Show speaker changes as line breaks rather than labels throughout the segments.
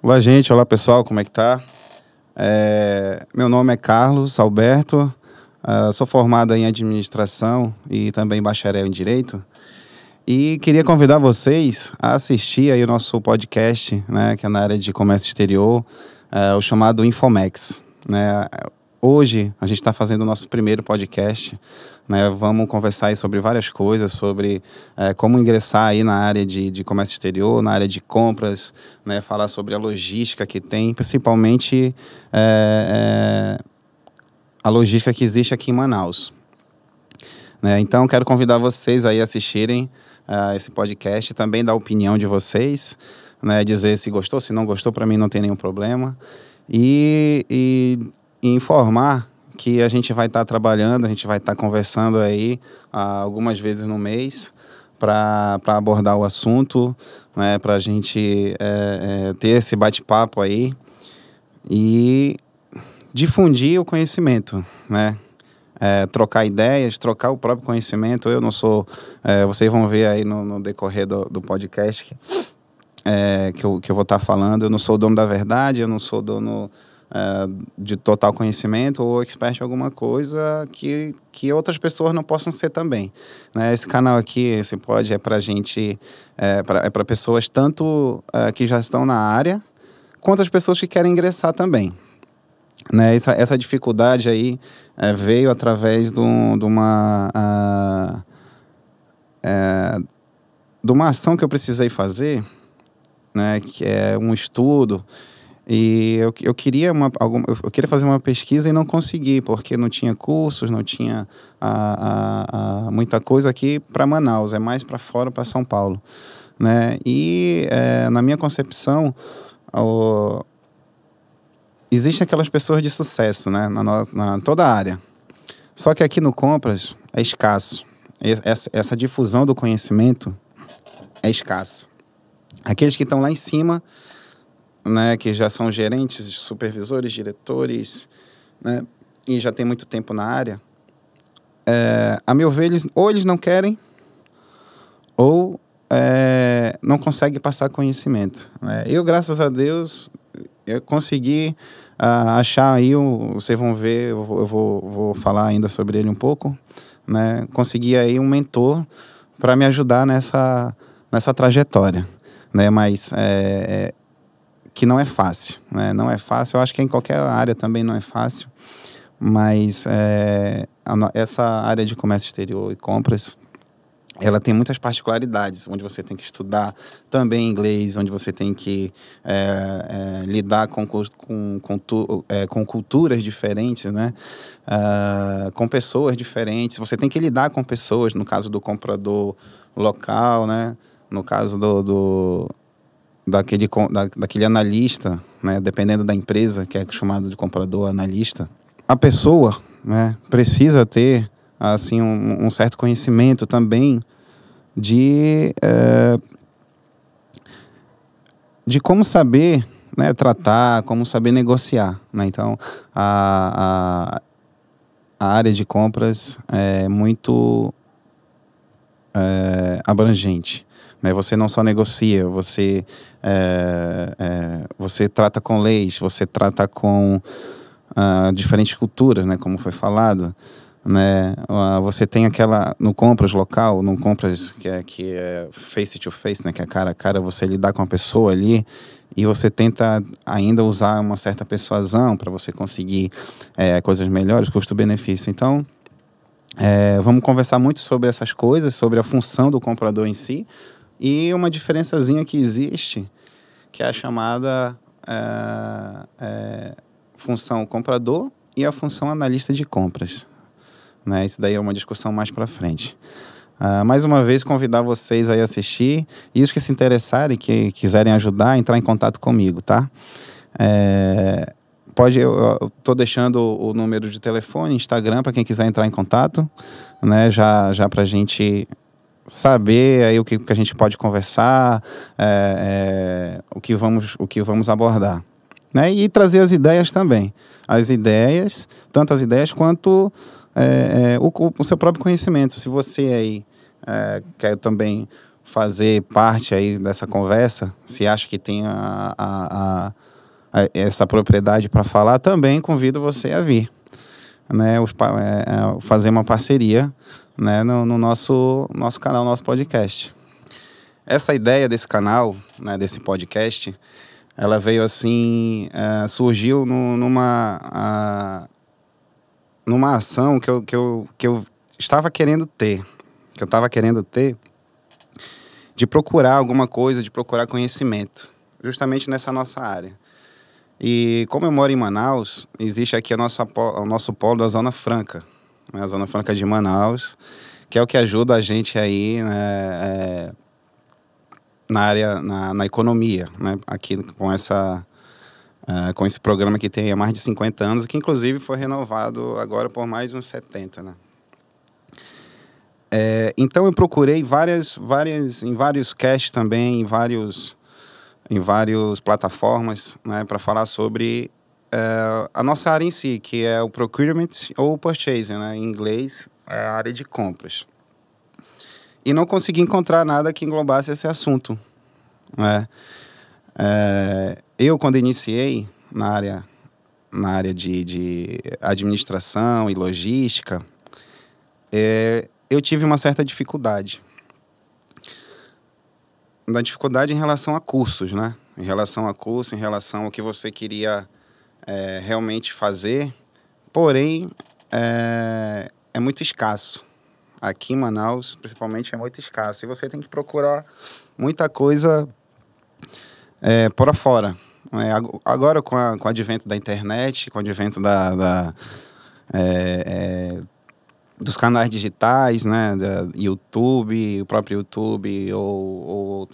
Olá, gente. Olá, pessoal. Como é que tá? Meu nome é Carlos Alberto. Sou formado em administração e também bacharel em direito. E queria convidar vocês a assistir aí o nosso podcast, né, que é na área de comércio exterior, o chamado Infomex, né? Hoje a gente está fazendo o nosso primeiro podcast, né? Vamos conversar aí sobre várias coisas, sobre como ingressar aí na área de comércio exterior, na área de compras, né? Falar sobre a logística que tem, principalmente a logística que existe aqui em Manaus, né? Então, quero convidar vocês aí a assistirem esse podcast, também dar a opinião de vocês, né? Dizer se gostou, se não gostou, para mim não tem nenhum problema. E informar que a gente vai estar trabalhando, a gente vai estar conversando aí algumas vezes no mês para abordar o assunto, né? Para a gente ter esse bate-papo aí e difundir o conhecimento, né? Trocar ideias, trocar o próprio conhecimento. Eu não sou... vocês vão ver aí no decorrer do podcast que eu vou estar falando. Eu não sou o dono da verdade, eu não sou dono de total conhecimento ou expert em alguma coisa que outras pessoas não possam ser também, né? Esse canal aqui, esse pod é para gente... para pessoas tanto que já estão na área, quanto as pessoas que querem ingressar também. Né, essa dificuldade aí veio através de uma ação que eu precisei fazer, né, que é um estudo, e eu queria fazer uma pesquisa e não consegui, porque não tinha cursos, não tinha muita coisa aqui para Manaus, é mais para fora, para São Paulo, né? E na minha concepção, existem aquelas pessoas de sucesso, né, na toda a área. Só que aqui no Compras é escasso. Essa difusão do conhecimento é escassa. Aqueles que estão lá em cima, né, que já são gerentes, supervisores, diretores, né, e já tem muito tempo na área, a meu ver, eles não querem ou não conseguem passar conhecimento, né? Eu, graças a Deus, eu consegui achar aí, vocês vão ver, eu vou falar ainda sobre ele um pouco, né? Consegui aí um mentor para me ajudar nessa trajetória, né? Mas que não é fácil, né? Não é fácil, eu acho que em qualquer área também não é fácil, mas essa área de comércio exterior e compras, ela tem muitas particularidades, onde você tem que estudar também inglês, onde você tem que lidar com culturas diferentes, né? Com pessoas diferentes. Você tem que lidar com pessoas, no caso do comprador local, né? No caso daquele analista, né? Dependendo da empresa, que é chamado de comprador analista. A pessoa, né, precisa ter assim, um certo conhecimento também de como saber, né, tratar, como saber negociar, né? Então, a área de compras é muito abrangente, né? Você não só negocia, você trata com leis, você trata com diferentes culturas, né, como foi falado, né? Você tem no compras local, no compras que é face to face, né, que é cara a cara, você lidar com a pessoa ali e você tenta ainda usar uma certa persuasão para você conseguir coisas melhores, custo-benefício. Então, vamos conversar muito sobre essas coisas, sobre a função do comprador em si e uma diferençazinha que existe, que é a chamada função comprador e a função analista de compras, né? Isso daí é uma discussão mais para frente. Mais uma vez, convidar vocês aí a assistir e os que se interessarem, que quiserem ajudar, entrar em contato comigo, tá? Eu estou deixando o número de telefone, Instagram, para quem quiser entrar em contato, né? Já para a gente saber aí o que a gente pode conversar, o que vamos abordar, né? E trazer as ideias também. Tanto as ideias quanto o seu próprio conhecimento. Se você aí quer também fazer parte aí dessa conversa, se acha que tem essa propriedade para falar, também convido você a vir, né, fazer uma parceria, né, no nosso canal, nosso podcast. Essa ideia desse canal, né, desse podcast, ela veio assim, surgiu numa ação que eu estava querendo ter, de procurar alguma coisa, de procurar conhecimento, justamente nessa nossa área. E como eu moro em Manaus, existe aqui o nosso polo da Zona Franca, né, a Zona Franca de Manaus, que é o que ajuda a gente aí, né, na área, na economia, né, aqui com esse programa que tem há mais de 50 anos, que inclusive foi renovado agora por mais uns 70, né. Então eu procurei em vários casts também, em várias plataformas, né, para falar sobre a nossa área em si, que é o procurement ou purchasing, né, em inglês, é a área de compras. E não consegui encontrar nada que englobasse esse assunto, né. Eu, quando iniciei na área de administração e logística, eu tive uma certa dificuldade. Em relação a cursos, né? Em relação ao que você queria realmente fazer, porém, é muito escasso. Aqui em Manaus, principalmente, é muito escasso. E você tem que procurar muita coisa por fora. Agora, com o advento da internet, com o advento dos canais digitais, né, YouTube, o próprio YouTube ou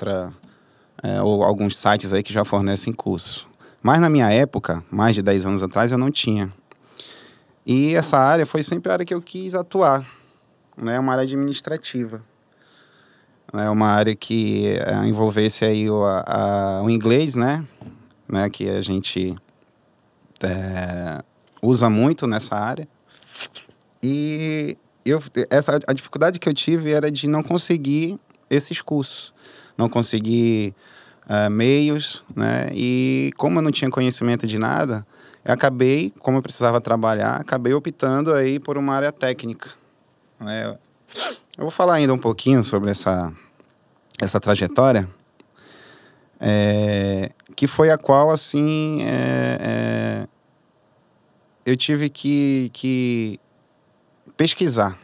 alguns sites aí que já fornecem cursos. Mas na minha época, mais de 10 anos atrás, eu não tinha. E essa área foi sempre a área que eu quis atuar, né, uma área administrativa. É uma área que envolvesse aí o inglês, né, que a gente usa muito nessa área. E a dificuldade que eu tive era de não conseguir esses cursos, não conseguir meios, né? E como eu não tinha conhecimento de nada, como eu precisava trabalhar, acabei optando aí por uma área técnica, né? Eu vou falar ainda um pouquinho sobre essa trajetória, que foi a qual, assim, eu tive que pesquisar,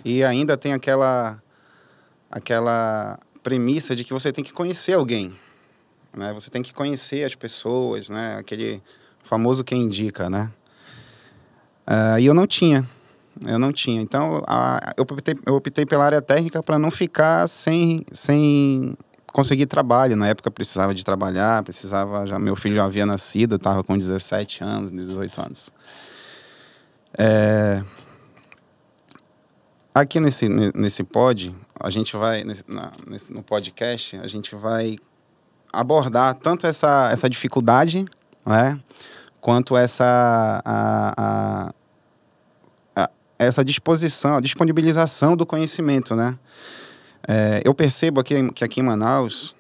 e ainda tem aquela premissa de que você tem que conhecer alguém, né? Você tem que conhecer as pessoas, né? Aquele famoso quem indica, né? E eu não tinha. Então, eu optei pela área técnica para não ficar sem conseguir trabalho. Na época, eu precisava de trabalhar, meu filho já havia nascido, eu estava com 17 anos, 18 anos. Aqui nesse pod, a gente vai, no podcast, a gente vai abordar tanto essa dificuldade, né, quanto essa disposição, a disponibilização do conhecimento, né. Eu percebo que aqui em Manaus,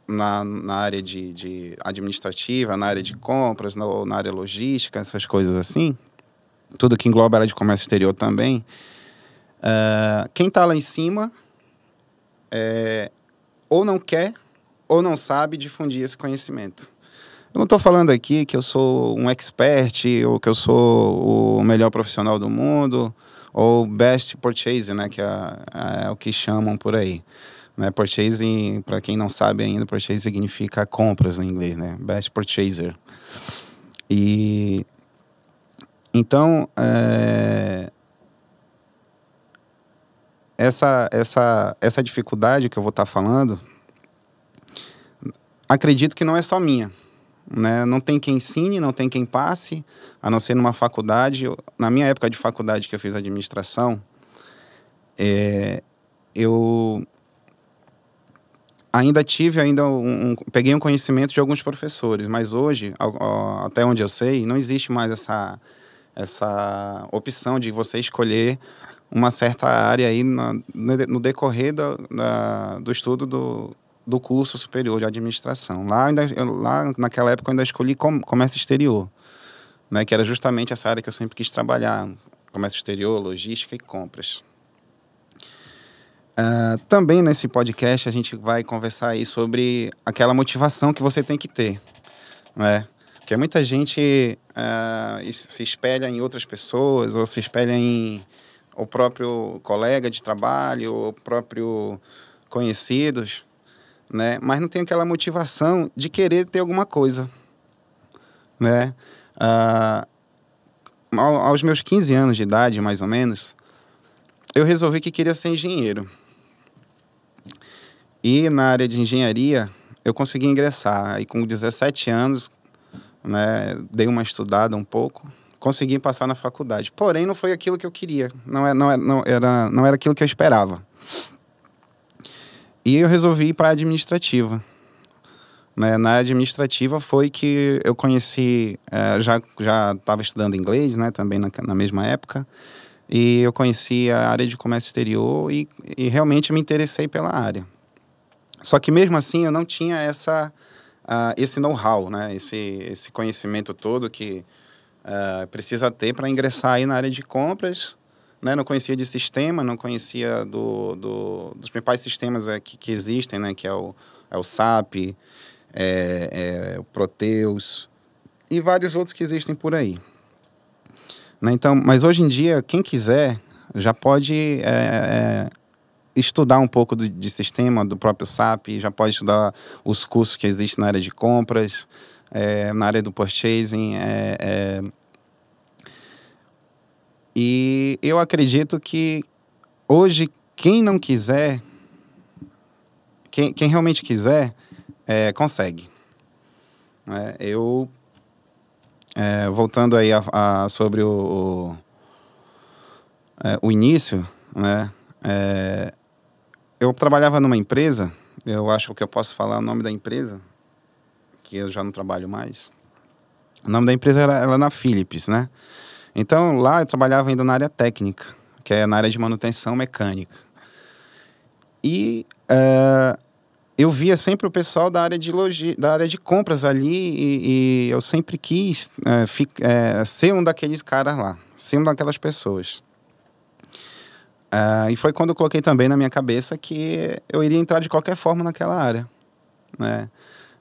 na área de administrativa, na área de compras, na área logística, essas coisas assim, tudo que engloba a área de comércio exterior também, quem está lá em cima ou não quer ou não sabe difundir esse conhecimento. Eu não estou falando aqui que eu sou um expert ou que eu sou o melhor profissional do mundo ou best purchasing, né, que é o que chamam por aí. Né, purchasing, para quem não sabe ainda, purchasing significa compras em inglês, né? Best purchaser. E então, essa dificuldade que eu vou estar falando, acredito que não é só minha, né? Não tem quem ensine, não tem quem passe, a não ser numa faculdade. Na minha época de faculdade, que eu fiz administração, eu ainda peguei um conhecimento de alguns professores, mas hoje, até onde eu sei, não existe mais essa opção de você escolher uma certa área aí no decorrer do estudo do curso superior de administração. Lá naquela época eu ainda escolhi comércio exterior, né, que era justamente essa área que eu sempre quis trabalhar, comércio exterior, logística e compras. Também nesse podcast a gente vai conversar aí sobre aquela motivação que você tem que ter, né? Porque muita gente se espelha em outras pessoas, ou se espelha em o próprio colega de trabalho, ou o próprio conhecidos, né? Mas não tem aquela motivação de querer ter alguma coisa, né? Aos meus 15 anos de idade, mais ou menos, eu resolvi que queria ser engenheiro. E na área de engenharia, eu consegui ingressar. Aí com 17 anos, né, dei uma estudada um pouco, consegui passar na faculdade. Porém, não foi aquilo que eu queria. Não era aquilo que eu esperava. E eu resolvi ir para a administrativa. Né? Na administrativa foi que eu conheci, já estava estudando inglês, né, também na mesma época, e eu conheci a área de comércio exterior e realmente me interessei pela área. Só que mesmo assim eu não tinha esse know-how, né, esse conhecimento todo que precisa ter para ingressar aí na área de compras, né? Não conhecia de sistema, não conhecia dos principais sistemas que existem, né, que é o SAP, o Proteus e vários outros que existem por aí. Né? Então, mas hoje em dia, quem quiser já pode estudar um pouco de sistema do próprio SAP, já pode estudar os cursos que existem na área de compras, na área do purchasing. E eu acredito que hoje, quem não quiser, quem realmente quiser, consegue. Voltando aí sobre o início, né? Eu trabalhava numa empresa, eu acho que eu posso falar o nome da empresa, que eu já não trabalho mais. O nome da empresa era na Philips, né? Então, lá eu trabalhava ainda na área técnica, que é na área de manutenção mecânica. E eu via sempre o pessoal da área de compras ali e eu sempre quis ser um daqueles caras lá, ser uma daquelas pessoas. E foi quando eu coloquei também na minha cabeça que eu iria entrar de qualquer forma naquela área, né?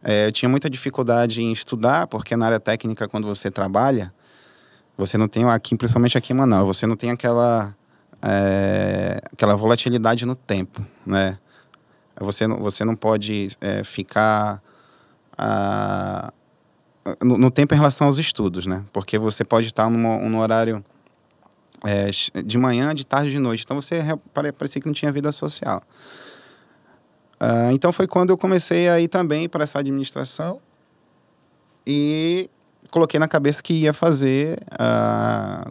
Eu tinha muita dificuldade em estudar, porque na área técnica, quando você trabalha, você não tem, principalmente aqui em Manaus, você não tem aquela volatilidade no tempo, né? Você não pode ficar no tempo em relação aos estudos, né? Porque você pode estar num horário de manhã, de tarde, de noite. Então, parecia que não tinha vida social. Então, foi quando eu comecei a ir também para essa administração e coloquei na cabeça que ia fazer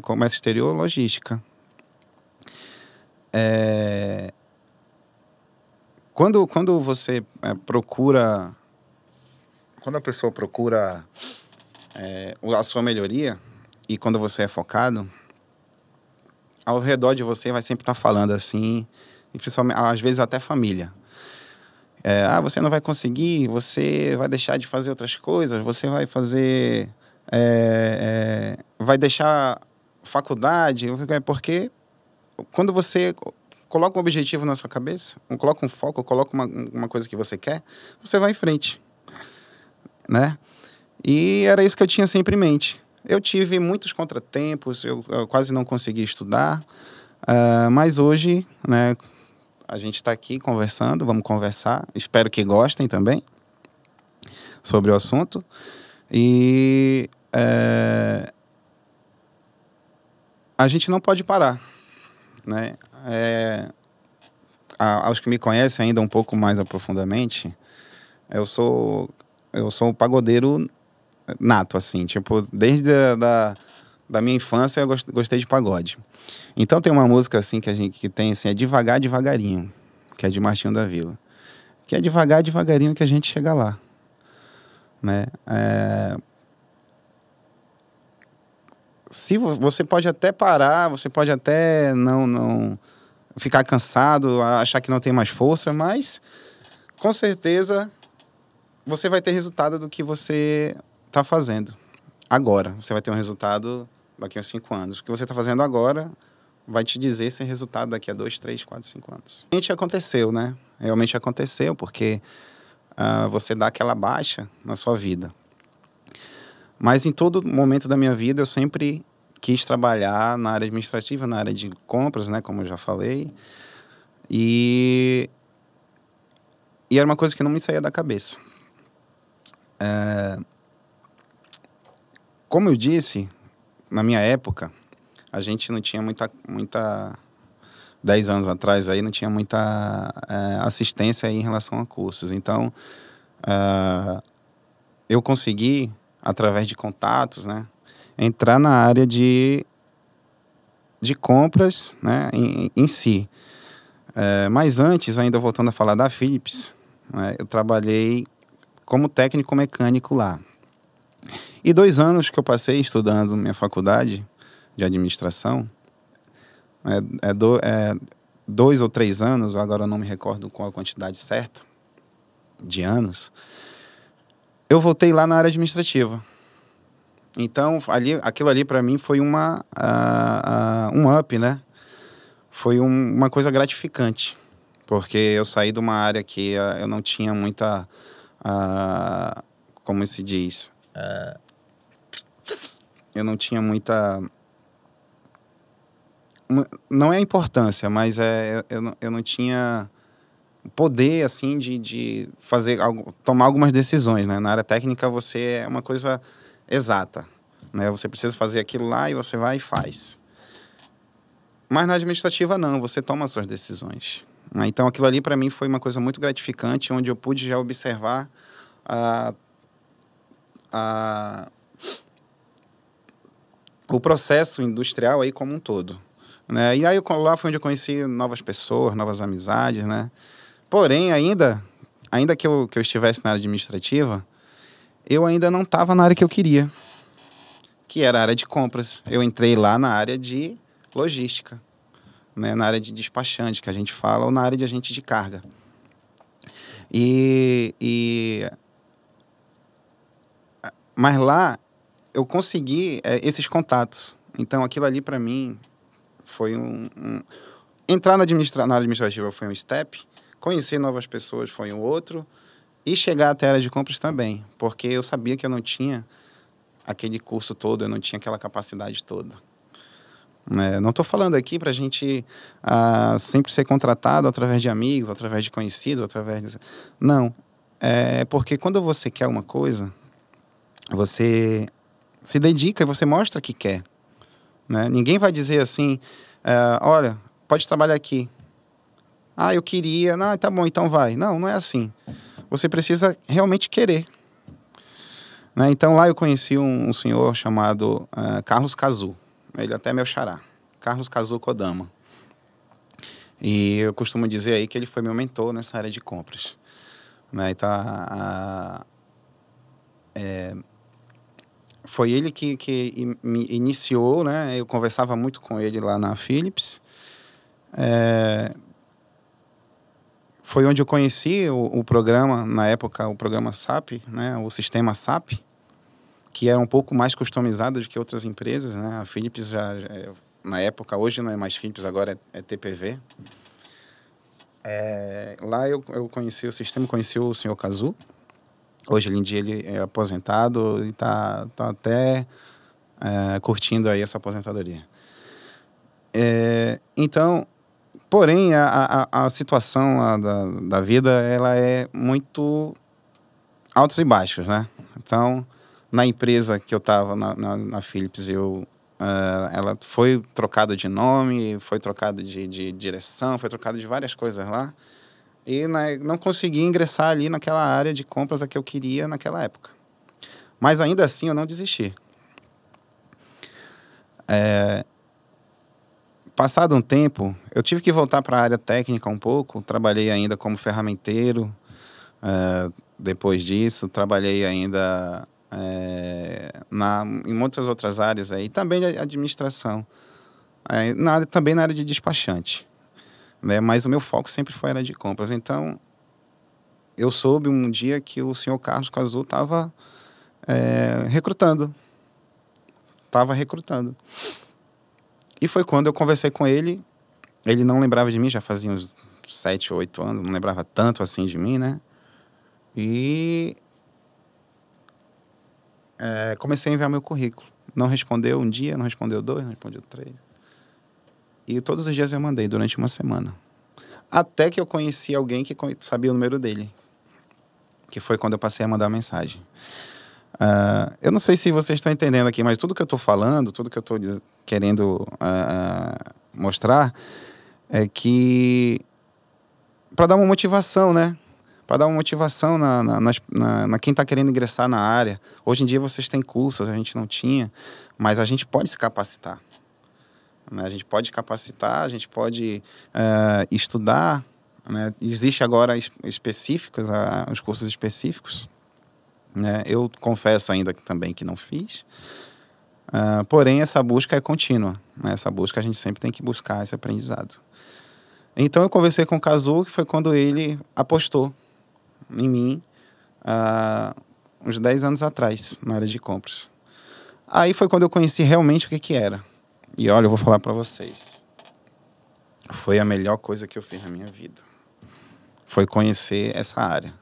comércio exterior, logística. Quando você procura... Quando a pessoa procura a sua melhoria e quando você é focado, ao redor de você vai sempre estar falando assim, e principalmente, às vezes até família. Você não vai conseguir, você vai deixar de fazer outras coisas, você vai fazer... vai deixar faculdade, porque quando você coloca um objetivo na sua cabeça, coloca um foco, coloca uma coisa que você quer, você vai em frente, né? E era isso que eu tinha sempre em mente. Eu tive muitos contratempos, eu quase não consegui estudar, mas hoje, né, a gente está aqui conversando, vamos conversar, espero que gostem também sobre o assunto. E a gente não pode parar, né? Aos que me conhecem ainda um pouco mais aprofundadamente, eu sou um pagodeiro nato, assim, tipo, desde da minha infância eu gostei de pagode. Então tem uma música assim que tem assim, Devagar, Devagarinho, que é de Martinho da Vila, que é devagar, devagarinho que a gente chega lá, né? se você pode até parar, você pode até não ficar cansado, achar que não tem mais força, mas com certeza você vai ter resultado do que você está fazendo agora. Você vai ter um resultado daqui a uns 5 anos. O que você está fazendo agora vai te dizer esse resultado daqui a 2, 3, 4, 5 anos. Realmente aconteceu, né? Realmente aconteceu, porque você dá aquela baixa na sua vida. Mas em todo momento da minha vida eu sempre quis trabalhar na área administrativa, na área de compras, né? Como eu já falei. E era uma coisa que não me saía da cabeça. Como eu disse, na minha época, a gente não tinha muita 10 anos atrás aí, não tinha muita assistência em relação a cursos. Então, eu consegui, através de contatos, né, entrar na área de compras, né, em si. Mas antes, ainda voltando a falar da Philips, né, eu trabalhei como técnico mecânico lá. E 2 anos que eu passei estudando minha faculdade de administração, 2 ou 3 anos, agora eu não me recordo qual a quantidade certa de anos, eu voltei lá na área administrativa. Então, aquilo ali para mim foi um up, né? Foi uma coisa gratificante, porque eu saí de uma área que eu não tinha muita, como se diz, eu não tinha muita, não é importância, mas eu não tinha poder, assim, de fazer tomar algumas decisões, né? Na área técnica você é uma coisa exata, né? Você precisa fazer aquilo lá e você vai e faz. Mas na administrativa não, você toma as suas decisões, né? Então aquilo ali para mim foi uma coisa muito gratificante, onde eu pude já observar o processo industrial aí como um todo, né? E aí lá foi onde eu conheci novas pessoas, novas amizades, né? Porém, ainda que eu estivesse na área administrativa, eu ainda não estava na área que eu queria, que era a área de compras. Eu entrei lá na área de logística, né? Na área de despachante, que a gente fala, ou na área de agente de carga. Mas lá eu consegui esses contatos. Então, aquilo ali para mim foi entrar na área administrativa foi um step, conhecer novas pessoas foi um outro, e chegar até a área de compras também, porque eu sabia que eu não tinha aquele curso todo, eu não tinha aquela capacidade toda. Não estou falando aqui para a gente sempre ser contratado através de amigos, através de conhecidos, Não, porque quando você quer uma coisa, você se dedica e você mostra que quer, né? Ninguém vai dizer assim, olha, pode trabalhar aqui. Eu queria, não, tá bom, então vai. Não, não é assim. Você precisa realmente querer, né? Então lá eu conheci um senhor chamado Carlos Cazu. Ele até é meu xará, Carlos Cazu Kodama. E eu costumo dizer aí que ele foi meu mentor nessa área de compras, né? Então, foi ele que me iniciou, né? Eu conversava muito com ele lá na Philips. Foi onde eu conheci o programa, na época, o programa SAP, né? O sistema SAP, que era um pouco mais customizado do que outras empresas, né? A Philips já na época, hoje não é mais Philips, agora é TPV. Lá eu conheci o sistema, conheci o senhor Cazu. Hoje em dia ele é aposentado e está até curtindo aí essa aposentadoria. Então, porém, a situação da vida, ela é muito altos e baixos, né? Então, na empresa que eu estava, na Philips, ela foi trocada de nome, foi trocada de direção, foi trocada de várias coisas lá. E não consegui ingressar ali naquela área de compras a que eu queria naquela época. Mas ainda assim eu não desisti. Passado um tempo, eu tive que voltar para a área técnica um pouco. Trabalhei ainda como ferramenteiro. Depois disso, trabalhei ainda em muitas outras áreas aí, também de administração, também na área de despachante, né? Mas o meu foco sempre foi a área de compras. Então, eu soube um dia que o senhor Carlos Cazu estava recrutando. Estava recrutando. E foi quando eu conversei com ele. Ele não lembrava de mim, já fazia uns 7 ou 8 anos, não lembrava tanto assim de mim, né? E comecei a enviar meu currículo. Não respondeu um dia, não respondeu 2, não respondeu 3. E todos os dias eu mandei durante uma semana. Até que eu conheci alguém que sabia o número dele. Que foi quando eu passei a mandar mensagem. Eu não sei se vocês estão entendendo aqui, mas tudo que eu estou falando, tudo que eu estou querendo mostrar, é que para dar uma motivação, né? Para dar uma motivação na quem está querendo ingressar na área. Hoje em dia vocês têm cursos, a gente não tinha, mas a gente pode se capacitar, né? A gente pode capacitar, a gente pode estudar, né? Existe agora específicos, os cursos específicos, né? Eu confesso ainda também que não fiz, porém essa busca é contínua, né? Essa busca a gente sempre tem que buscar esse aprendizado. Então eu conversei com o Cazu, que foi quando ele apostou em mim, uns 10 anos atrás, na área de compras. Aí foi quando eu conheci realmente o que era. E olha, eu vou falar para vocês, foi a melhor coisa que eu fiz na minha vida. Foi conhecer essa área.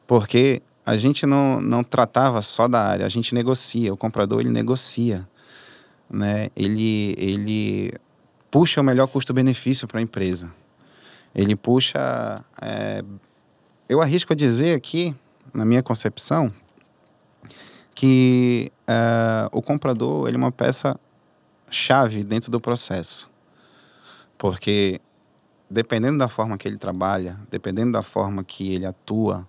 Porque a gente não tratava só da área, a gente negocia, o comprador ele negocia, né? Ele puxa o melhor custo-benefício para a empresa. Ele puxa, eu arrisco a dizer aqui, na minha concepção, que o comprador ele é uma peça-chave dentro do processo. Porque dependendo da forma que ele trabalha, dependendo da forma que ele atua,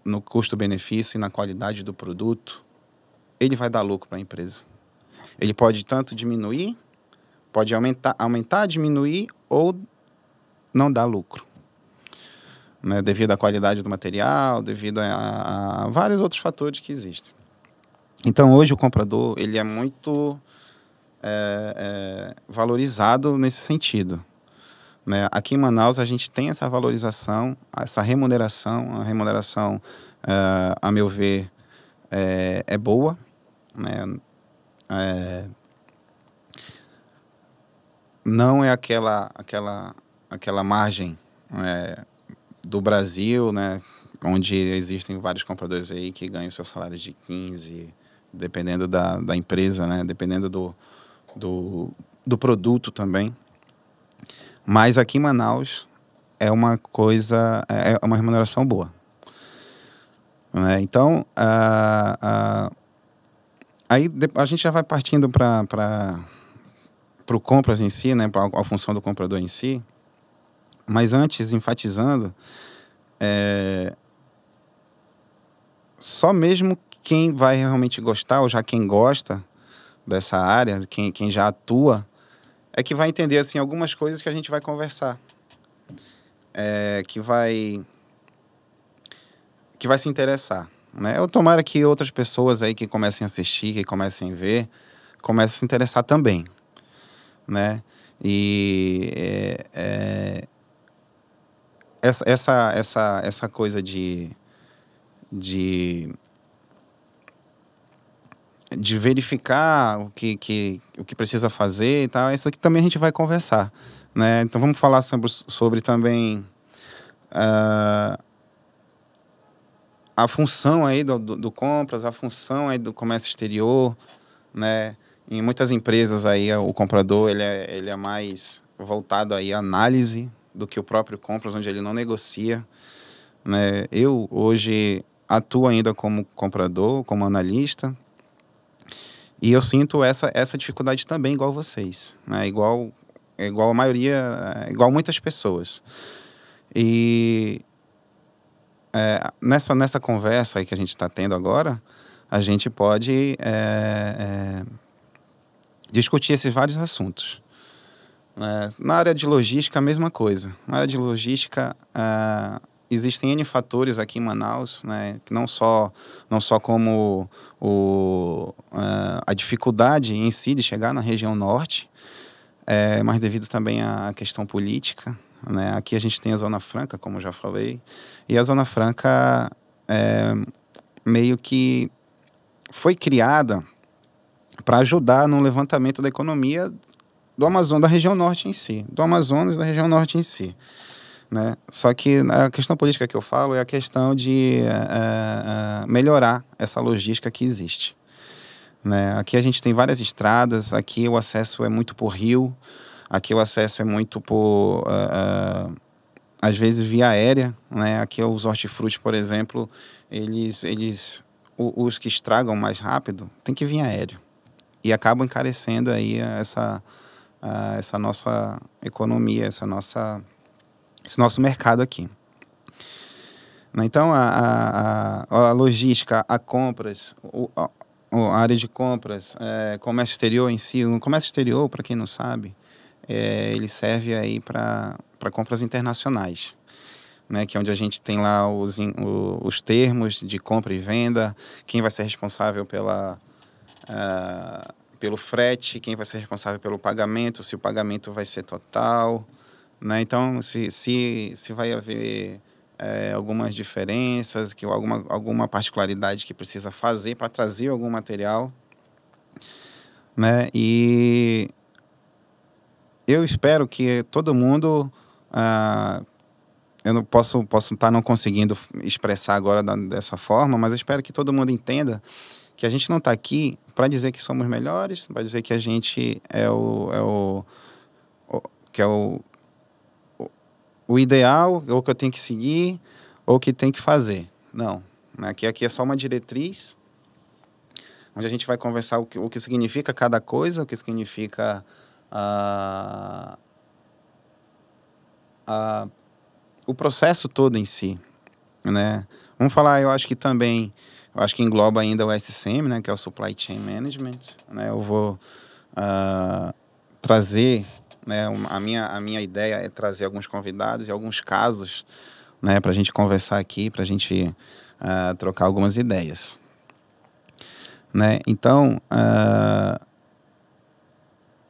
no custo-benefício e na qualidade do produto, ele vai dar lucro para a empresa. Ele pode tanto diminuir, pode aumentar, diminuir ou não dar lucro, né? Devido à qualidade do material, devido a vários outros fatores que existem. Então, hoje o comprador ele é muito valorizado nesse sentido, né? Aqui em Manaus a gente tem essa valorização, essa remuneração. A remuneração, a meu ver, é boa, né? Não é aquela margem do Brasil, né? Onde existem vários compradores aí que ganham seus salários de 15, dependendo da empresa, né? Dependendo do produto também. Mas aqui em Manaus é uma coisa, é uma remuneração boa, né? Então, aí a gente já vai partindo para o compras em si, né? Para a função do comprador em si. Mas antes, enfatizando, só mesmo quem vai realmente gostar, ou já quem gosta dessa área, quem já atua, é que vai entender assim, algumas coisas que a gente vai conversar. Que vai se interessar, né? Eu tomara que outras pessoas aí que comecem a assistir, que comecem a ver, comecem a se interessar também, né? E essa coisa de verificar o que precisa fazer e tal, isso aqui também a gente vai conversar, né? Então vamos falar sobre também a função aí do compras, a função aí do comércio exterior, né? Em muitas empresas aí o comprador ele é mais voltado aí à análise do que o próprio compras, onde ele não negocia, né? Eu hoje atuo ainda como comprador, como analista, e eu sinto essa dificuldade também, igual vocês, né? Igual a maioria, igual muitas pessoas. E nessa conversa aí que a gente está tendo agora, a gente pode discutir esses vários assuntos. Na área de logística, a mesma coisa. Na área de logística, existem N fatores aqui em Manaus, né, que não só como a dificuldade em si de chegar na região norte, mas devido também à questão política, né. Aqui a gente tem a Zona Franca, como eu já falei, e a Zona Franca meio que foi criada para ajudar no levantamento da economia do Amazonas, da região norte em si, do Amazonas e da região norte em si, né? Só que a questão política que eu falo é a questão de melhorar essa logística que existe, né? Aqui a gente tem várias estradas, aqui o acesso é muito por rio, aqui o acesso é muito por, às vezes, via aérea, né? Aqui os hortifruti, por exemplo, os que estragam mais rápido, tem que vir aéreo. E acabam encarecendo aí essa nossa economia, esse nosso mercado aqui. Então, a logística, a compras, a área de compras, comércio exterior em si, o comércio exterior, para quem não sabe, ele serve aí para compras internacionais, né, que é onde a gente tem lá os termos de compra e venda, quem vai ser responsável pelo frete, quem vai ser responsável pelo pagamento, se o pagamento vai ser total, né? Então, se vai haver algumas diferenças, alguma particularidade que precisa fazer para trazer algum material, né? E eu espero que todo mundo, eu não posso estar não conseguindo expressar agora dessa forma, mas eu espero que todo mundo entenda que a gente não está aqui para dizer que somos melhores, para dizer que a gente que é o ideal, ou que eu tenho que seguir, ou que tem que fazer. Não. Aqui é só uma diretriz, onde a gente vai conversar o que significa cada coisa, o que significa o processo todo em si, né? Vamos falar, eu acho que engloba ainda o SCM, né, que é o Supply Chain Management, né? Eu vou trazer, né, a minha ideia é trazer alguns convidados e alguns casos, né, para a gente conversar aqui, para a gente trocar algumas ideias, né? Então,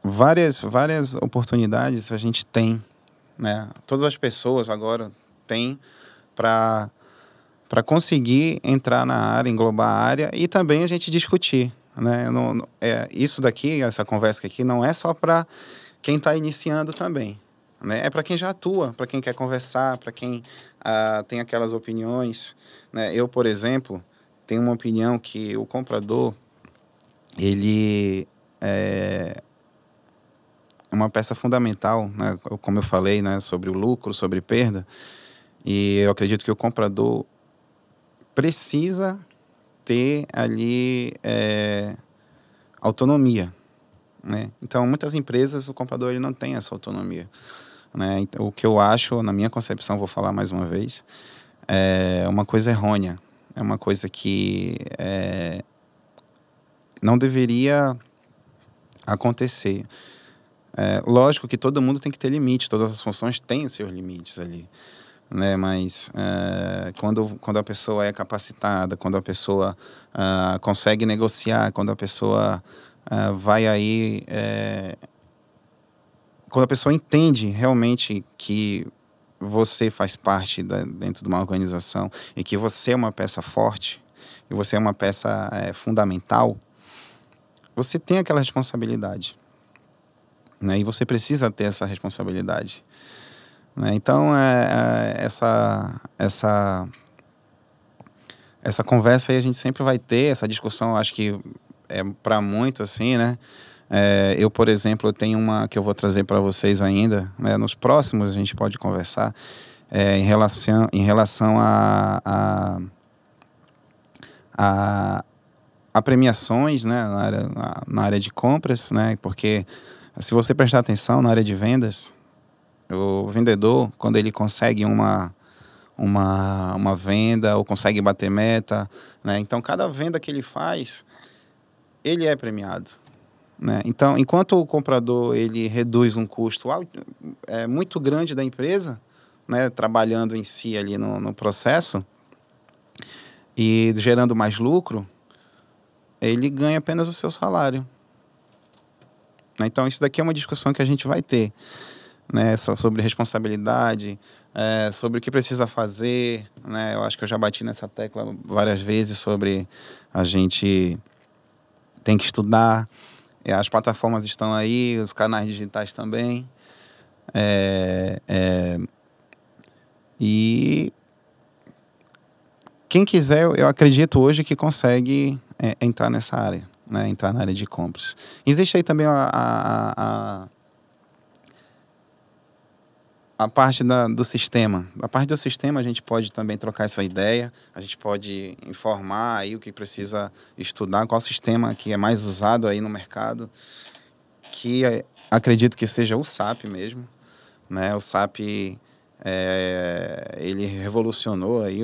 várias oportunidades a gente tem, né? Todas as pessoas agora têm para conseguir entrar na área, englobar a área e também a gente discutir, né? Isso daqui, essa conversa aqui, não é só para quem está iniciando também, né? É para quem já atua, para quem quer conversar, para quem tem aquelas opiniões, né? Eu, por exemplo, tenho uma opinião que o comprador, ele é uma peça fundamental, né? Como eu falei, né? Sobre o lucro, sobre perda, e eu acredito que o comprador precisa ter ali autonomia, né? Então, muitas empresas, o comprador ele não tem essa autonomia, né? Então, o que eu acho, na minha concepção, vou falar mais uma vez, é uma coisa errônea, é uma coisa que não deveria acontecer. Lógico que todo mundo tem que ter limite, todas as funções têm os seus limites ali, né? Mas quando a pessoa é capacitada, quando a pessoa consegue negociar, quando a pessoa vai aí, quando a pessoa entende realmente que você faz parte dentro de uma organização e que você é uma peça forte, e você é uma peça fundamental, você tem aquela responsabilidade, né? E você precisa ter essa responsabilidade, né? Então, essa conversa aí a gente sempre vai ter, essa discussão, acho que é para muito assim, né? Eu, por exemplo, eu tenho uma que eu vou trazer para vocês ainda, né? Nos próximos a gente pode conversar em relação a premiações, né? Na área de compras, né? Porque se você prestar atenção na área de vendas, o vendedor, quando ele consegue uma venda ou consegue bater meta, né? Então, cada venda que ele faz, ele é premiado, né? Então, enquanto o comprador ele reduz um custo muito grande da empresa, né, trabalhando em si ali no processo e gerando mais lucro, ele ganha apenas o seu salário. Né? Então, isso daqui é uma discussão que a gente vai ter, né, sobre responsabilidade, sobre o que precisa fazer, né? Eu acho que eu já bati nessa tecla várias vezes sobre a gente tem que estudar, as plataformas estão aí, os canais digitais também, e quem quiser, eu acredito hoje que consegue entrar nessa área, né? Entrar na área de compras. Existe aí também a parte do sistema. A parte do sistema a gente pode também trocar essa ideia, a gente pode informar aí o que precisa estudar, qual sistema que é mais usado aí no mercado, que acredito que seja o SAP mesmo, né? O SAP, ele revolucionou aí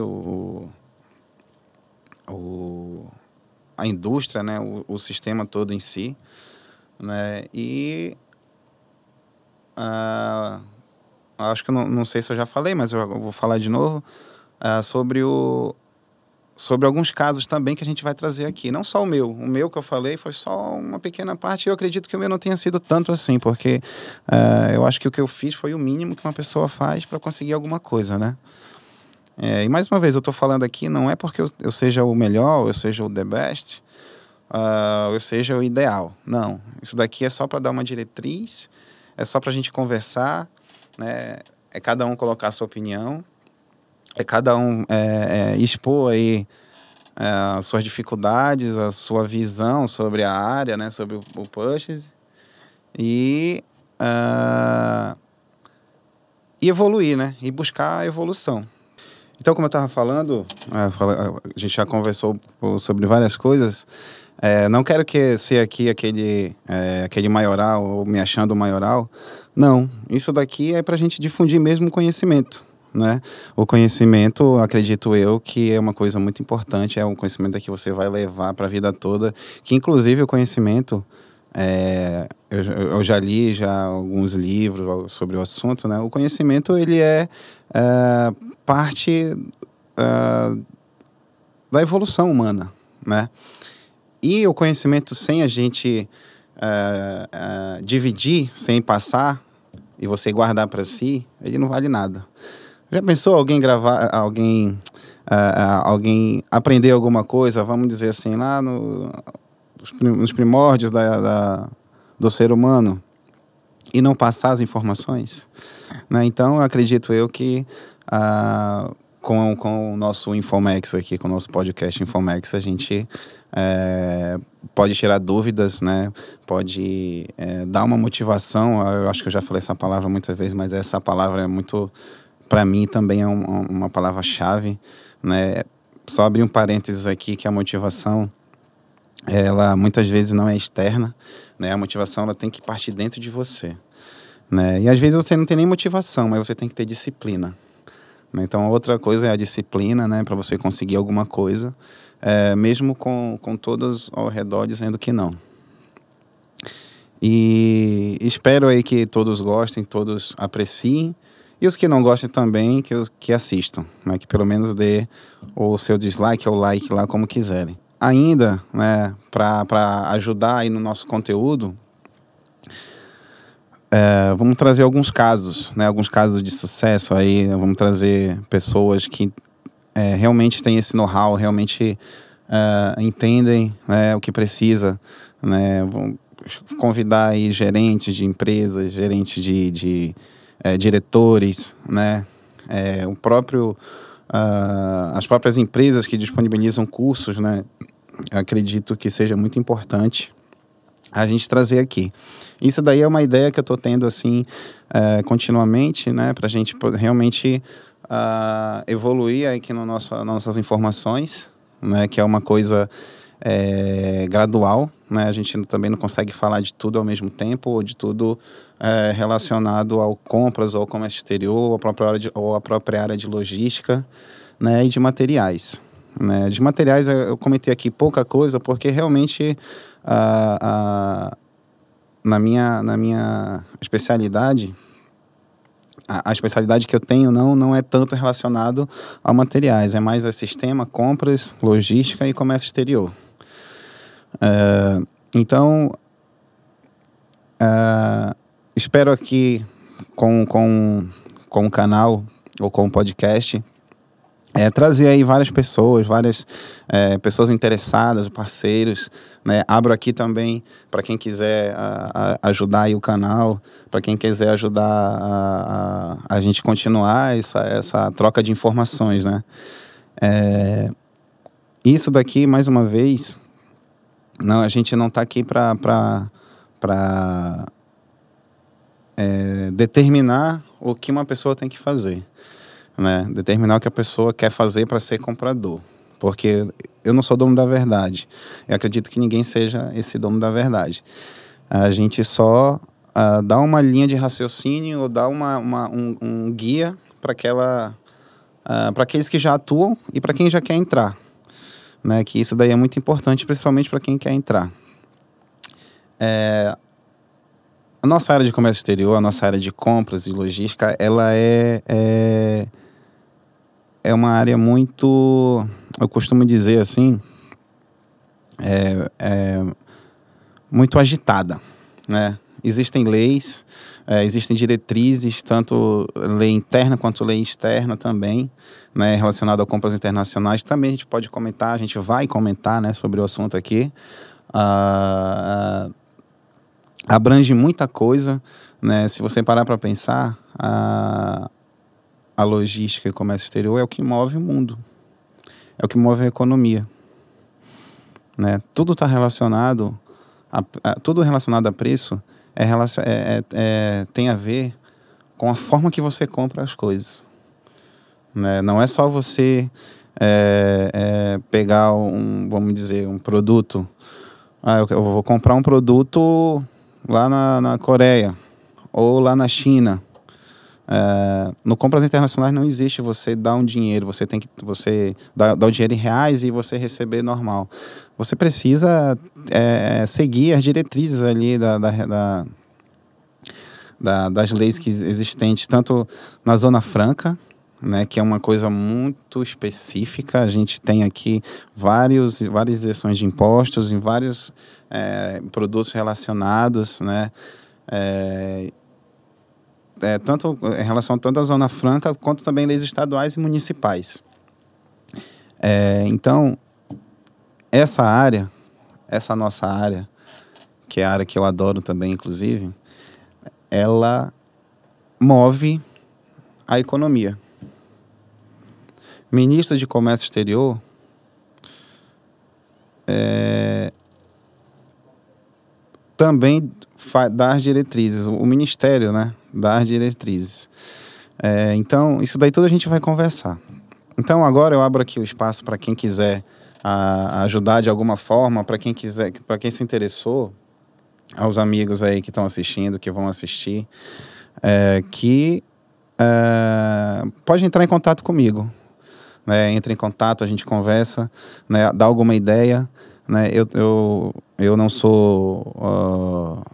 a indústria, né? O sistema todo em si, né? E acho que não sei se eu já falei, mas eu vou falar de novo, sobre alguns casos também que a gente vai trazer aqui. Não só o meu que eu falei foi só uma pequena parte, e eu acredito que o meu não tenha sido tanto assim, porque eu acho que o que eu fiz foi o mínimo que uma pessoa faz para conseguir alguma coisa, né? E mais uma vez, eu estou falando aqui, não é porque eu seja o melhor, eu seja o the best, eu seja o ideal. Não, isso daqui é só para dar uma diretriz, é só para a gente conversar, né? É cada um colocar a sua opinião, é cada um expor aí as suas dificuldades, a sua visão sobre a área, né? Sobre o purchase e evoluir, né? E buscar a evolução. Então, como eu estava falando, a gente já conversou sobre várias coisas. Não quero ser aqui aquele maioral ou me achando maioral. Não, isso daqui é para a gente difundir mesmo o conhecimento, né? O conhecimento, acredito eu, que é uma coisa muito importante, é um conhecimento que você vai levar para a vida toda, que inclusive o conhecimento, eu já li alguns livros sobre o assunto, né? O conhecimento, ele é parte da evolução humana, né? E o conhecimento sem a gente dividir, sem passar, e você guardar para si, ele não vale nada. Já pensou alguém aprender alguma coisa, vamos dizer assim, lá nos primórdios do ser humano, e não passar as informações? Né? Então, acredito eu que com o nosso Infomex aqui, com o nosso podcast Infomex, a gente pode tirar dúvidas, né? Pode dar uma motivação. Eu acho que eu já falei essa palavra muitas vezes, mas essa palavra é muito, para mim, também é uma palavra-chave, né? Só abrir um parênteses aqui, que a motivação, ela muitas vezes não é externa, né? A motivação, ela tem que partir dentro de você, né? E às vezes você não tem nem motivação, mas você tem que ter disciplina. Então, outra coisa é a disciplina, né, para você conseguir alguma coisa, mesmo com todos ao redor dizendo que não. E espero aí que todos gostem, todos apreciem, e os que não gostem também, que assistam, né, que pelo menos dê o seu dislike ou like lá, como quiserem. Ainda, né, para ajudar aí no nosso conteúdo, vamos trazer alguns casos, né? Alguns casos de sucesso aí, vamos trazer pessoas que realmente têm esse know-how, realmente entendem, né, o que precisa, né? Vamos convidar aí gerentes de empresas, gerentes de diretores, né? As próprias empresas que disponibilizam cursos, né? Acredito que seja muito importante a gente trazer aqui. Isso daí é uma ideia que eu estou tendo assim continuamente, né, para a gente realmente evoluir aqui nas nossas informações, né, que é uma coisa gradual, né, a gente também não consegue falar de tudo ao mesmo tempo, ou de tudo relacionado ao compras, ou ao comércio exterior, ou a própria área de logística, né, e de materiais. Né. De materiais eu comentei aqui pouca coisa, porque realmente na minha especialidade, a especialidade que eu tenho não é tanto relacionado a materiais, é mais a sistema, compras, logística e comércio exterior. Então, espero aqui com o canal ou com o podcast trazer aí várias pessoas interessadas, parceiros, né? Abro aqui também para quem quiser ajudar aí o canal, para quem quiser ajudar a gente continuar essa troca de informações, né? Isso daqui, mais uma vez, a gente não está aqui para determinar o que uma pessoa tem que fazer, né? Determinar o que a pessoa quer fazer para ser comprador, porque eu não sou dono da verdade. Eu acredito que ninguém seja esse dono da verdade. A gente só dá uma linha de raciocínio ou dá um guia para aqueles que já atuam e para quem já quer entrar, né? Que isso daí é muito importante, principalmente para quem quer entrar. A nossa área de comércio exterior, a nossa área de compras e logística, ela é uma área muito, eu costumo dizer assim, muito agitada, né? Existem leis, existem diretrizes, tanto lei interna quanto lei externa também, né, relacionada a compras internacionais. Também a gente pode comentar, a gente vai comentar, né, sobre o assunto aqui. Abrange muita coisa, né? Se você parar para pensar, a logística e o comércio exterior é o que move o mundo, é o que move a economia, né? Tudo está relacionado, tudo relacionado a preço tem a ver com a forma que você compra as coisas, né? Não é só você pegar vamos dizer, um produto. Eu vou comprar um produto lá na Coreia ou lá na China. No compras internacionais não existe você dar um dinheiro, você dá o dinheiro em reais e você receber normal. Você precisa seguir as diretrizes ali das leis existentes, tanto na Zona Franca, né, que é uma coisa muito específica. A gente tem aqui várias isenções de impostos em vários produtos relacionados, né, tanto em relação tanto à Zona Franca quanto também leis estaduais e municipais. Então, essa nossa área, que é a área que eu adoro também, inclusive, ela move a economia. Ministro de Comércio Exterior também dá as diretrizes, o Ministério, né, dá as diretrizes. Então, isso daí tudo a gente vai conversar. Então, agora eu abro aqui o espaço para quem quiser ajudar de alguma forma, para quem se interessou, aos amigos aí que estão assistindo, que vão assistir, pode entrar em contato comigo, né? Entra em contato, a gente conversa, né? Dá alguma ideia, né? Eu não sou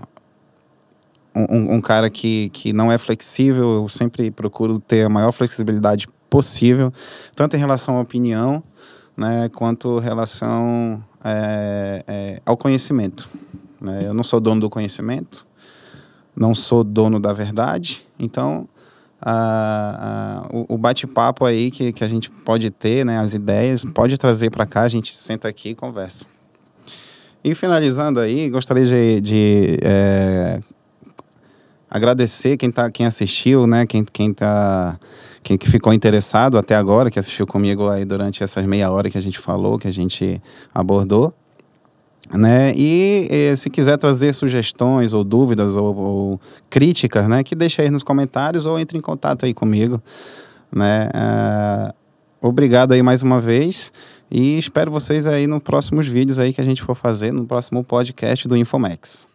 um cara que não é flexível. Eu sempre procuro ter a maior flexibilidade possível, tanto em relação à opinião, né, quanto em relação ao conhecimento, né? Eu não sou dono do conhecimento, não sou dono da verdade. Então, o bate-papo aí que a gente pode ter, né, as ideias, pode trazer para cá, a gente senta aqui e conversa. E finalizando aí, gostaria de agradecer quem assistiu, né, quem ficou interessado até agora, que assistiu comigo aí durante essas meia hora que a gente falou, que a gente abordou, né? E se quiser trazer sugestões ou dúvidas ou críticas, né, que deixe aí nos comentários ou entre em contato aí comigo, né? Obrigado aí mais uma vez e espero vocês aí nos próximos vídeos aí que a gente for fazer, no próximo podcast do Infomex.